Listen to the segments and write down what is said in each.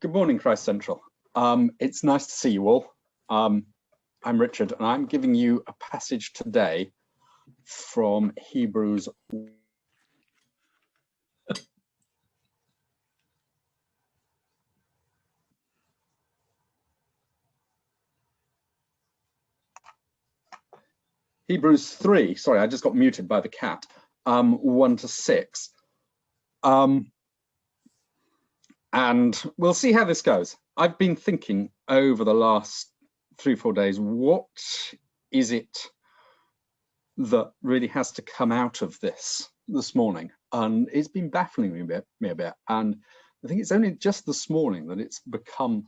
Good morning, Christ Central. It's nice to see you all. I'm Richard, and I'm giving you a passage today from Hebrews. Hebrews 3, sorry, I just got muted by the cat, 1 to 6. And we'll see how this goes. I've been thinking over the last 3-4 days, what is it that really has to come out of this morning? And it's been baffling me a bit. And I think it's only just this morning that it's become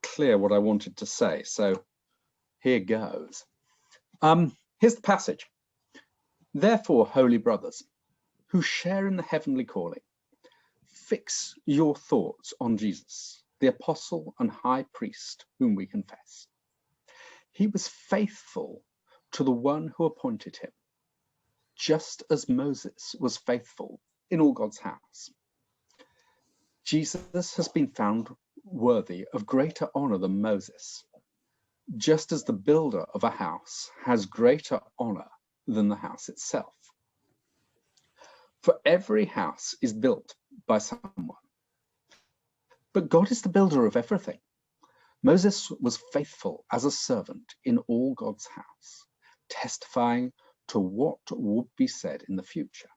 clear what I wanted to say. So here goes. Here's the passage. Therefore, holy brothers, who share in the heavenly calling, fix your thoughts on Jesus, the apostle and high priest whom we confess. He was faithful to the one who appointed him, just as Moses was faithful in all God's house. Jesus has been found worthy of greater honor than Moses, just as the builder of a house has greater honor than the house itself. For every house is built by someone, but God is the builder of everything. Moses was faithful as a servant in all God's house, testifying to what would be said in the future.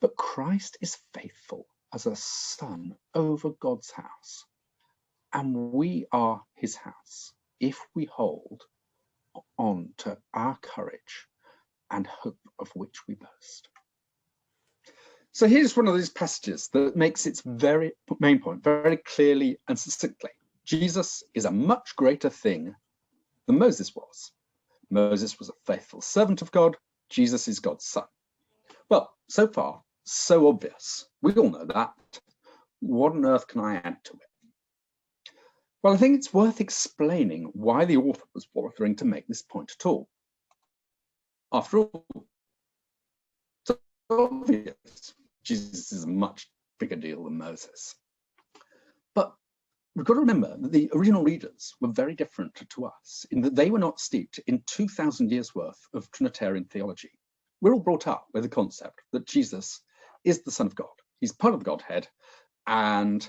But Christ is faithful as a son over God's house, and we are his house if we hold on to our courage and hope of which we boast. So here's one of these passages that makes its very main point very clearly and succinctly. Jesus is a much greater thing than Moses was. Moses was a faithful servant of God. Jesus is God's son. Well, so far, so obvious. We all know that. What on earth can I add to it? Well, I think it's worth explaining why the author was bothering to make this point at all. After all, it's obvious. Jesus is a much bigger deal than Moses. But we've got to remember that the original readers were very different to us in that they were not steeped in 2,000 years worth of Trinitarian theology. We're all brought up with the concept that Jesus is the Son of God. He's part of the Godhead, and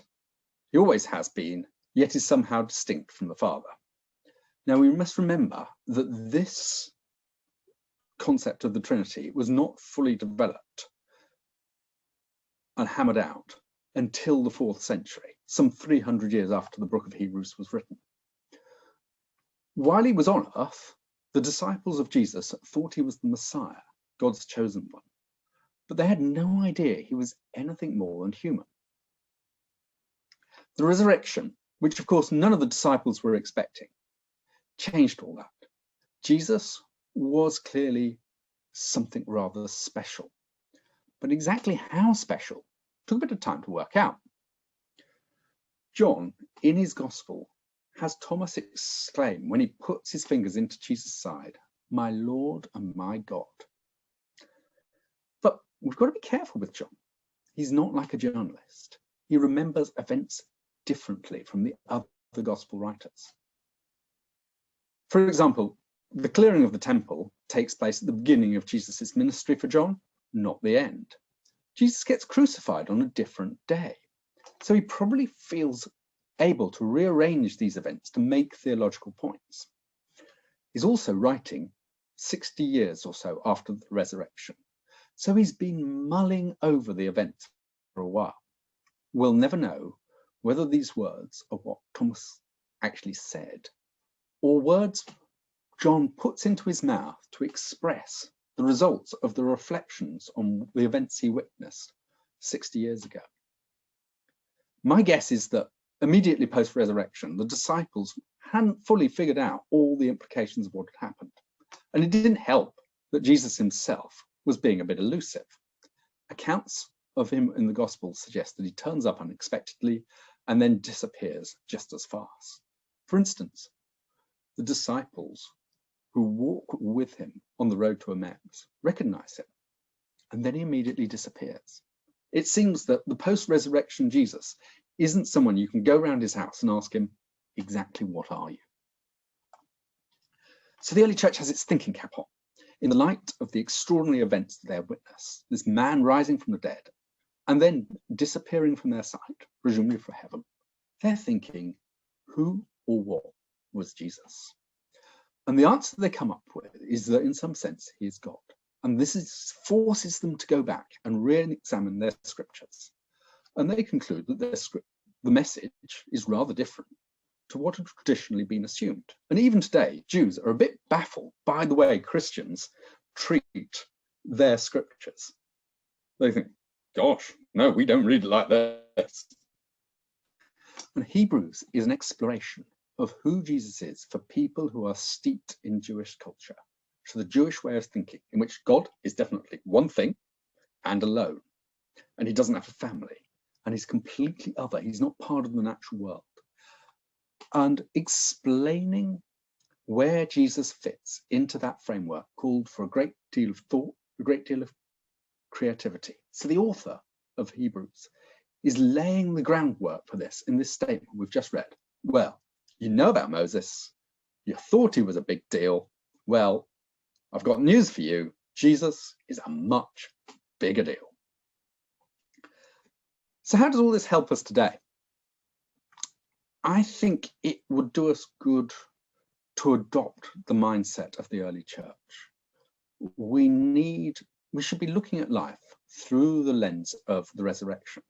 he always has been, yet is somehow distinct from the Father. Now, we must remember that this concept of the Trinity was not fully developed and hammered out until the 4th century, some 300 years after the book of Hebrews was written. While he was on earth, the disciples of Jesus thought he was the Messiah, God's chosen one, but they had no idea he was anything more than human. The resurrection, which of course none of the disciples were expecting, changed all that. Jesus was clearly something rather special, but exactly how special took a bit of time to work out. John, in his gospel, has Thomas exclaim when he puts his fingers into Jesus' side, "My Lord and my God." But we've got to be careful with John. He's not like a journalist. He remembers events differently from the other gospel writers. For example, the clearing of the temple takes place at the beginning of Jesus' ministry for John, not the end. Jesus gets crucified on a different day. So he probably feels able to rearrange these events to make theological points. He's also writing 60 years or so after the resurrection. So he's been mulling over the events for a while. We'll never know whether these words are what Thomas actually said, or words John puts into his mouth to express the results of the reflections on the events he witnessed 60 years ago. My guess is that immediately post-resurrection, the disciples hadn't fully figured out all the implications of what had happened. And it didn't help that Jesus himself was being a bit elusive. Accounts of him in the Gospels suggest that he turns up unexpectedly and then disappears just as fast. For instance, the disciples who walk with him on the road to Emmaus recognize him, and then he immediately disappears. It seems that the post-resurrection Jesus isn't someone you can go around his house and ask him, exactly what are you? So the early church has its thinking cap on. In the light of the extraordinary events that they have witnessed, this man rising from the dead and then disappearing from their sight, presumably for heaven, they're thinking, who or what was Jesus? And the answer they come up with is that in some sense he is God. And this forces them to go back and re-examine their scriptures. And they conclude that the message is rather different to what had traditionally been assumed. And even today, Jews are a bit baffled by the way Christians treat their scriptures. They think, gosh, no, we don't read it like this. And Hebrews is an exploration of who Jesus is for people who are steeped in Jewish culture, to the Jewish way of thinking, in which God is definitely one thing and alone, and he doesn't have a family, and he's completely other. He's not part of the natural world. And explaining where Jesus fits into that framework called for a great deal of thought, a great deal of creativity. So the author of Hebrews is laying the groundwork for this in this statement we've just read. Well, you know about Moses. You thought he was a big deal. Well, I've got news for you. Jesus is a much bigger deal. So how does all this help us today? I think it would do us good to adopt the mindset of the early church. We should be looking at life through the lens of the resurrection.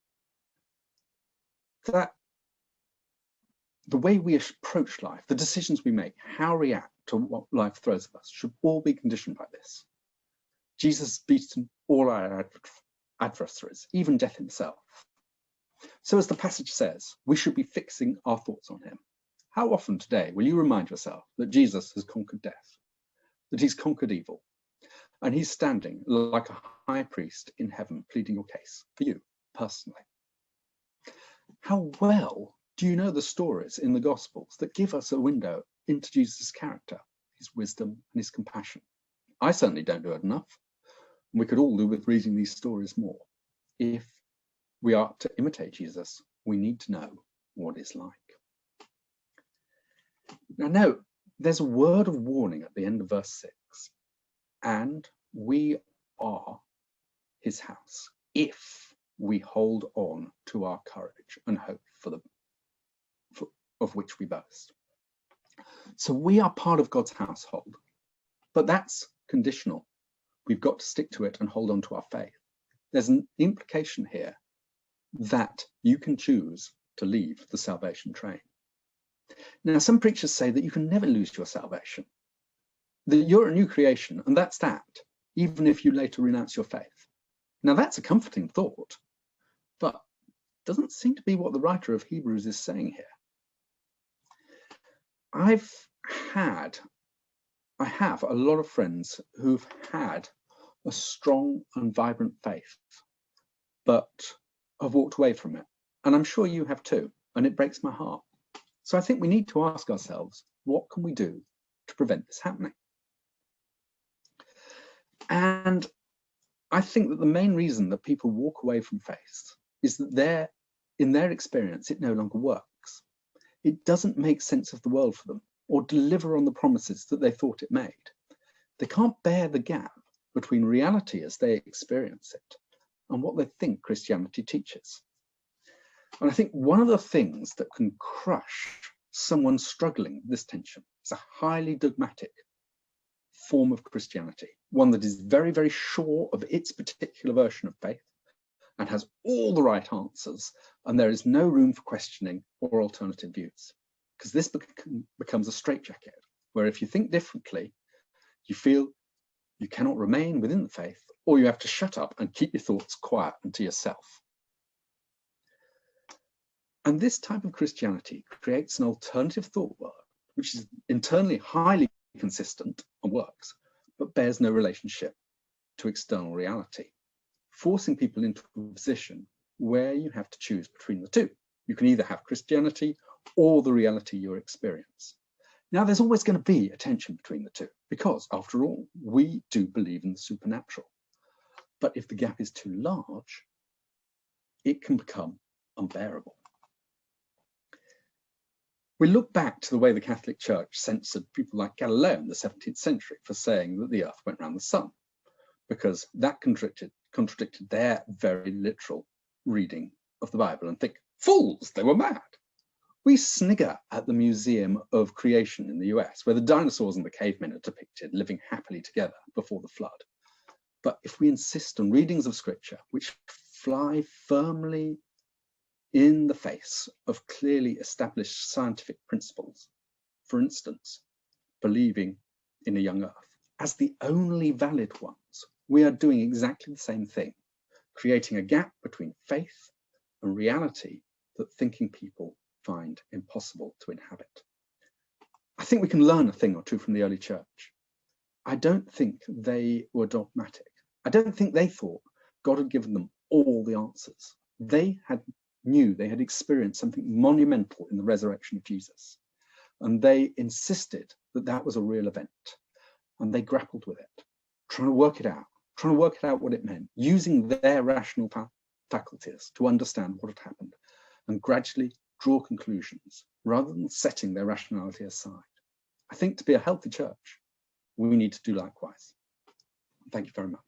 That the way we approach life, the decisions we make, how we react to what life throws at us should all be conditioned by this. Jesus has beaten all our adversaries, even death himself. So as the passage says, we should be fixing our thoughts on him. How often today will you remind yourself that Jesus has conquered death, that he's conquered evil, and he's standing like a high priest in heaven pleading your case for you personally? How well do you know the stories in the Gospels that give us a window into Jesus' character, his wisdom and his compassion? I certainly don't do it enough. We could all do with reading these stories more. If we are to imitate Jesus, we need to know what it's like. Now, note, there's a word of warning at the end of verse 6. And we are his house, if we hold on to our courage and hope of which we boast. So we are part of God's household, but that's conditional. We've got to stick to it and hold on to our faith. There's an implication here that you can choose to leave the salvation train. Now, some preachers say that you can never lose your salvation, that you're a new creation, and that's that, even if you later renounce your faith. Now, that's a comforting thought, but doesn't seem to be what the writer of Hebrews is saying here. I have a lot of friends who've had a strong and vibrant faith, but have walked away from it. And I'm sure you have too, and it breaks my heart. So I think we need to ask ourselves, what can we do to prevent this happening? And I think that the main reason that people walk away from faith is that in their experience, it no longer works. It doesn't make sense of the world for them or deliver on the promises that they thought it made. They can't bear the gap between reality as they experience it and what they think Christianity teaches. And I think one of the things that can crush someone struggling with this tension is a highly dogmatic form of Christianity, one that is very, very sure of its particular version of faith and has all the right answers, and there is no room for questioning or alternative views. Because this becomes a straitjacket, where if you think differently, you feel you cannot remain within the faith, or you have to shut up and keep your thoughts quiet and to yourself. And this type of Christianity creates an alternative thought world, which is internally highly consistent and works, but bears no relationship to external reality, forcing people into a position where you have to choose between the two. You can either have Christianity or the reality you experience. Now, there's always going to be a tension between the two, because after all, we do believe in the supernatural. But if the gap is too large, it can become unbearable. We look back to the way the Catholic Church censored people like Galileo in the 17th century for saying that the earth went round the sun, because that contradicted their very literal reading of the Bible, and think, fools, they were mad. We snigger at the Museum of Creation in the US, where the dinosaurs and the cavemen are depicted living happily together before the flood. But if we insist on readings of Scripture which fly firmly in the face of clearly established scientific principles, for instance, believing in a young earth, as the only valid ones, we are doing exactly the same thing, creating a gap between faith and reality that thinking people find impossible to inhabit. I think we can learn a thing or two from the early church. I don't think they were dogmatic. I don't think they thought God had given them all the answers. They knew they had experienced something monumental in the resurrection of Jesus, and they insisted that that was a real event, and they grappled with it, trying to work it out what it meant, using their rational faculties to understand what had happened, and gradually draw conclusions rather than setting their rationality aside. I think to be a healthy church, we need to do likewise. Thank you very much.